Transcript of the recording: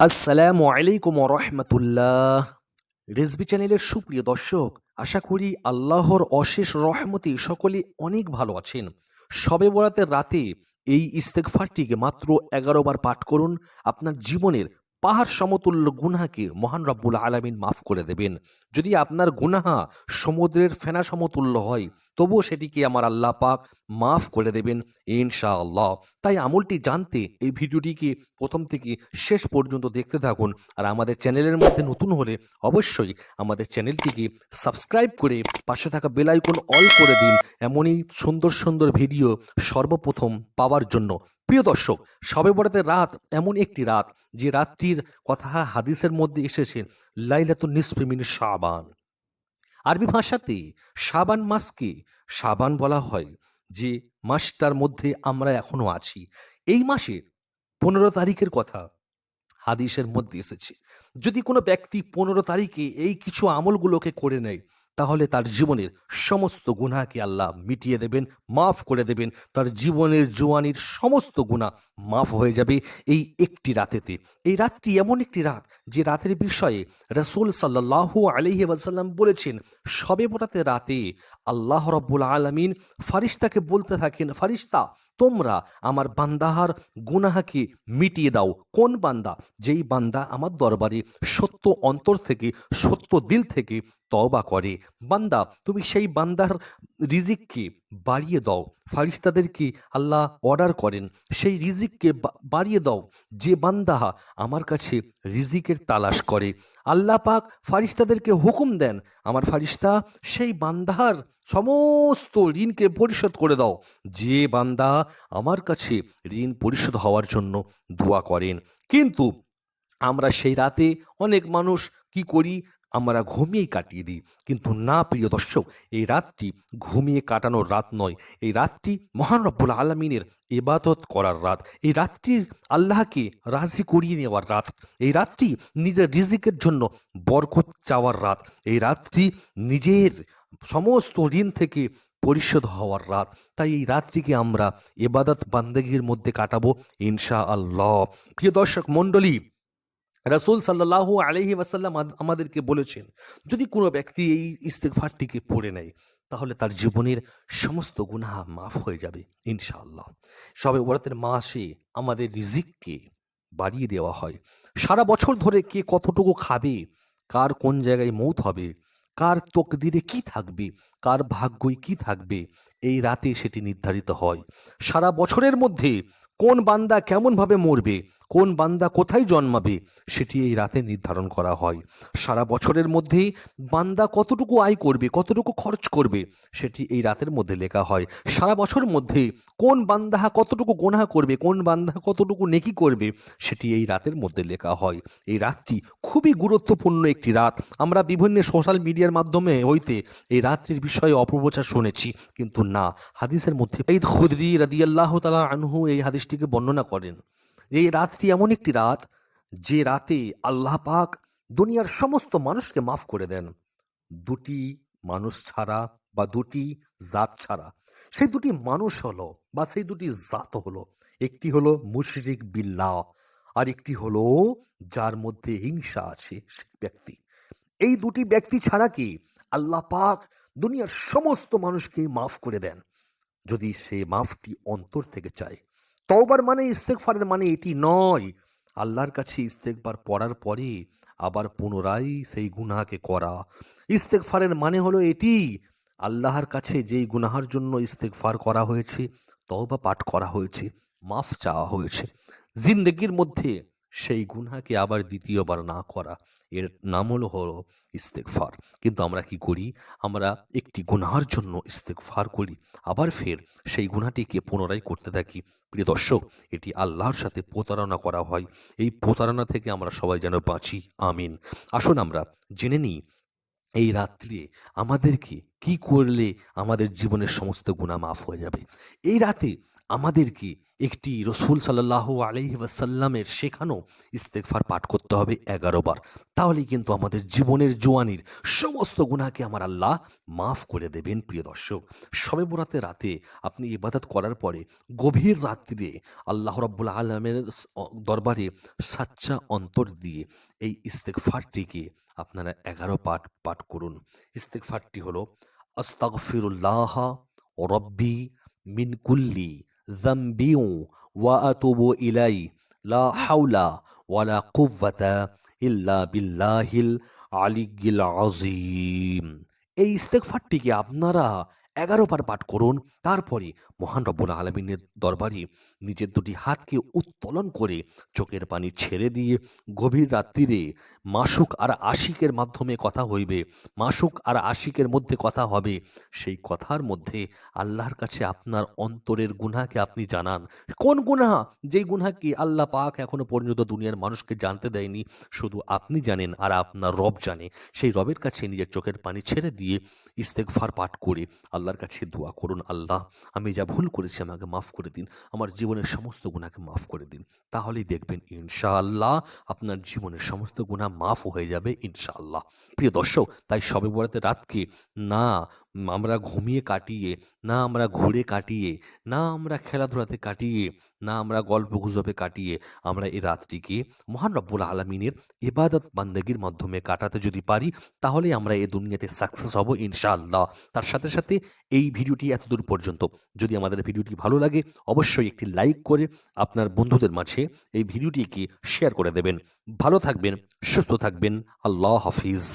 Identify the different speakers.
Speaker 1: আসসালামু আলাইকুম রহমতুল্লাহ। রেজবি চ্যানেলের সুপ্রিয় দর্শক, আশা করি আল্লাহর অশেষ রহমতে সকলে অনেক ভালো আছেন। শবে বরাতের রাতে এই ইস্তেগফারটিকে মাত্র 11 বার পাঠ করুন। আপনার জীবনের পাহাড় সমতুল্য গুনাহকে মহান রব্বুল আলামিন মাফ করে দেবেন। যদি আপনার গুনাহ সমুদ্রের ফেনা সমতুল্য হয়, তবুও সেটিকে আমার আল্লাহ পাক মাফ করে দেবেন ইনশাআল্লাহ। তাই আমলটি জানতে এই ভিডিওটিকে প্রথম থেকে শেষ পর্যন্ত দেখতে থাকুন। আর আমাদের চ্যানেলের মধ্যে নতুন হলে অবশ্যই আমাদের চ্যানেলটিকে সাবস্ক্রাইব করে পাশে থাকা বেল আইকন অল করে দিন, এমনই সুন্দর সুন্দর ভিডিও সর্বপ্রথম পাওয়ার জন্য। প্রিয় দর্শক, শবে বরাতের রাত এমন একটি রাত যে রাতটির কথা হাদিসের মধ্যে এসেছে লাইলাতুন নিসফি মিন শাবান। আরবি ভাষাতে শাবান মাসকে শাবান বলা হয়, যে মাসটার মধ্যে আমরা এখনো আছি। এই মাসের 15 তারিখের কথা হাদিসের মধ্যে এসেছে। যদি কোনো ব্যক্তি 15 তারিখে এই কিছু আমলগুলোকে করে নেয়, তাহলে তার জীবনের সমস্ত গুনাহকে আল্লাহ মিটিয়ে দেবেন, মাফ করে দেবেন। তার জীবনের জোয়ানির সমস্ত গুনাহ মাফ হয়ে যাবে এই একটি রাতেতে। এই রাতটি এমন একটি রাত যে রাতের বিষয়ে রাসূল সাল্লাল্লাহু আলাইহি ওয়াসাল্লাম বলেছেন, শবে বরাতের রাতে আল্লাহ রাব্বুল আলামিন ফারিস্তাকে বলতে থাকেন, ফারিস্তা তোমরা আমার বান্দাহার গুনাহকে মিটিয়ে দাও। কোন বান্দা? যেই বান্দা আমার দরবারে সত্য অন্তর থেকে, সত্য দিল থেকে তওবা করে। বান্দা, তুমি সেই বান্দার রিজিককে বাড়িয়ে দাও। ফারিস্তাদেরকে আল্লাহ অর্ডার করেন, সেই রিজিককে বাড়িয়ে দাও। যে বান্দা আমার কাছে রিজিকের তালাশ করে, আল্লাহ পাক ফারিস্তাদেরকে হুকুম দেন, আমার ফারিস্তা সেই বান্দার সমস্ত ঋণকে পরিশোধ করে দাও। যে বান্দা আমার কাছে ঋণ পরিশোধ হওয়ার জন্য দোয়া করেন। কিন্তু আমরা সেই রাতে অনেক মানুষ কি করি? আমরা ঘুমিয়েই কাটিয়ে দিই। কিন্তু না প্রিয় দর্শক, এই রাতটি ঘুমিয়ে কাটানোর রাত নয়। এই রাতটি মহান রব্বুল আলামিনের ইবাদত করার রাত। এই রাতটি আল্লাহকে রাজি করিয়ে নেওয়ার রাত। এই রাতটি নিজের রিজিকের জন্য বরকত চাওয়ার রাত। এই রাতটি নিজের সমস্ত ঋণ থেকে পরিশোধ হওয়ার রাত। তাই এই রাতটিকে আমরা ইবাদত বান্দেগীর মধ্যে কাটাবো ইনশাআল্লাহ। প্রিয় দর্শক মণ্ডলী, রাসূল সাল্লাল্লাহু আলাইহি ওয়াসাল্লাম আমাদেরকে বলেছেন, যদি কোনো ব্যক্তি এই ইস্তেগফারটিকে পড়ে নেয়, তাহলে তার জীবনের সমস্ত গুনাহ মাফ হয়ে যাবে ইনশাআল্লাহ। শবে বরাতের মাসে আমাদের রিজিককে বাড়িয়ে দেওয়া হয়। সারা বছর ধরে কে কতটুকু খাবে, কার কোন জায়গায় মৌত হবে, কার তকদিরে কি থাকবে, কার ভাগ্যই কি থাকবে, এই রাতে সেটি নির্ধারিত হয়। সারা বছরের মধ্যে কোন বান্দা কেমনভাবে মরবে, কোন বান্দা কোথায় জন্মাবে, সেটি এই রাতে নির্ধারণ করা হয়। সারা বছরের মধ্যে বান্দা কতটুকু আয় করবে, কতটুকু খরচ করবে, সেটি এই রাতের মধ্যে লেখা হয়। সারা বছরের মধ্যে কোন বান্দা কতটুকু গুনাহ করবে, কোন বান্দা কতটুকু নেকি করবে, সেটি এই রাতের মধ্যে লেখা হয়। এই রাতটি খুবই গুরুত্বপূর্ণ একটি রাত। আমরা বিভিন্ন সোশ্যাল মিডিয়ার মাধ্যমে হইতে এই রাত্রির বিষয়ে অপপ্রচার শুনেছি, কিন্তু না, হাদিসের মধ্যে ঈদ খুদরি রাদিয়াল্লাহু তাআলা আনহু এই হাদিসটিকে বর্ণনা করেন। এই রাতটি এমন একটি রাত যে রাতে আল্লাহ পাক দুনিয়ার সমস্ত মানুষকে মাফ করে দেন, দুটি মানুষ ছাড়া বা দুটি জাত ছাড়া। সেই দুটি মানুষ হলো বা সেই দুটি জাত হলো, একটি হলো মুশরিক বিল্লাহ, আর একটি হলো যার মধ্যে হিংসা আছে সেই ব্যক্তি। এই দুটি ব্যক্তি ছাড়া কি আল্লাহ পাক দুনিয়ার সমস্ত মানুষকে মাফ করে দেন, যদি সে মাফটি অন্তর থেকে চায়। তওবার মানে, ইস্তেগফারের মানে এটি নয় আল্লাহর কাছে ইস্তেগফার পড়ার পরে আবার পুনরায় সেই গুনাহকে করা। ইস্তেগফারের মানে হলো এটি, আল্লাহর কাছে যেই গুনাহার জন্য ইস্তেগফার করা হয়েছে, তওবা পাঠ করা হয়েছে, মাফ চাওয়া হয়েছে, জিন্দেগির মধ্যে সেই গুনাহকে আবার দ্বিতীয়বার না করা, এর নাম হলো ইস্তেগফার। কিন্তু আমরা কি করি? আমরা একটি গুনাহার জন্য ইস্তেগফার করি, আবার ফের সেই গুনাহটিকে পুনরায় করতে থাকি। প্রিয় দর্শক, এটি আল্লাহর সাথে প্রতারণা করা হয়। এই প্রতারণা থেকে আমরা সবাই যেন বাঁচি, আমিন। আসুন আমরা জেনে নিই এই রাত্রে আমাদেরকে কি করলে আমাদের জীবনের সমস্ত গুনাহ মাফ হয়ে যাবে। এই রাতে আমাদেরকে একটি রসুল সাল্লাল্লাহু আলাইহি ওয়াসাল্লামের শেখানো ইস্তেগফার পাঠ করতে হবে 11 বার। তাহলেই কিন্তু আমাদের জীবনের জোয়ানির সমস্ত গুনাহকে আমার আল্লাহ মাফ করে দেবেন। প্রিয় দর্শক, শবে বরাতের রাতে আপনি ইবাদত করার পরে গভীর রাত্রিরে আল্লাহ রাব্বুল আলামিনের দরবারে সাচ্চা অন্তর দিয়ে এই ইস্তেগফারটিকে আপনারা 11 পাঠ পাঠ করুন। ইস্তেগফারটি হলো আস্তাগফিরুল্লাহ রব্বি মিন কুল্লি যামবিউ ওয়া আতুবু ইলাই লা হাওলা ওয়ালা কুওয়াতা ইল্লা বিল্লাহিল আলিয়্যিল আযীম। এই ইস্তেগফারটিকে আপনারা 11 বার পাঠ করুন। তারপরে মহান রব্বুল আলামিনের দরবারে নিজের দুটি হাতকে উত্তোলন করে চোখের পানি ছেড়ে দিয়ে গভীর রাত্রিরে মাসুক আর আশিকের মাধ্যমে কথা হইবে, মাসুক আর আশিকের মধ্যে কথা হবে। সেই কথার মধ্যে আল্লাহর কাছে আপনার অন্তরের গুনাহকে আপনি জানান। কোন গুনাহ? যেই গুনাহ কি আল্লাহ পাক এখনো পর্যন্ত দুনিয়ার মানুষকে জানতে দেয়নি, শুধু আপনি জানেন আর আপনার রব জানে। সেই রবের কাছে নিজের চোখের পানি ছেড়ে দিয়ে ইস্তেগফার পাঠ করে আল্লাহর কাছে দোয়া করুন, আল্লাহ আমি যা ভুল করেছি আমাকে মাফ করে দিন, আমার জীবনের সমস্ত গুনাহকে মাফ করে দিন। তাহলেই দেখবেন ইনশাআল্লাহ আপনার জীবনের সমস্ত গুনাহ মাফ হয়ে যাবে ইনশাআল্লাহ। প্রিয় দর্শক, তাই শবে বরাতের রাতকে না আমরা ঘুমিয়ে কাটিয়ে, না আমরা ঘুরে কাটিয়ে, না আমরা খেলাধুলাতে কাটিয়ে, না আমরা গল্প গুজবে কাটিয়ে, আমরা এই রাতটিকে মহান রব্বুল আলামিনের ইবাদত বান্দেগির মাধ্যমে কাটাতে যদি পারি, তাহলে আমরা এই দুনিয়াতে সাকসেস হব ইনশাআল্লাহ। তার সাথে সাথে এই ভিডিওটি এতদূর পর্যন্ত যদি আমাদের ভিডিওটি ভালো লাগে, অবশ্যই একটি লাইক করে আপনার বন্ধুদের মাঝে এই ভিডিওটিকে শেয়ার করে দেবেন। ভালো থাকবেন, সুস্থ থাকবেন। আল্লাহ হাফিজ।